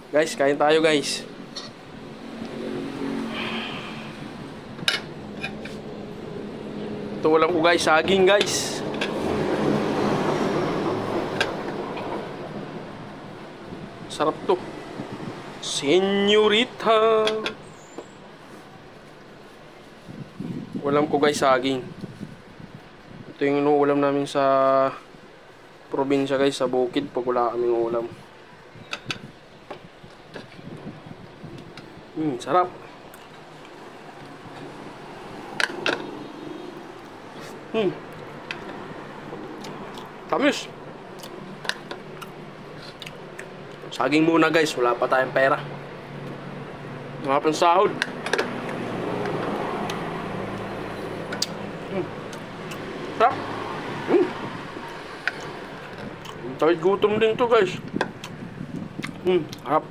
Guys, kain tayo guys. Ito lang ko guys, saging guys. Sarap to. Senyorita. Ulam ko guys, saging. Ito yung inuulam namin sa probinsya guys, sa bukid pag wala kaming ulam. Sarap. Tamis. Saging muna guys, wala pa tayong pera. Wala pang sahod. Sarap. Tawid gutom din to guys. Harap.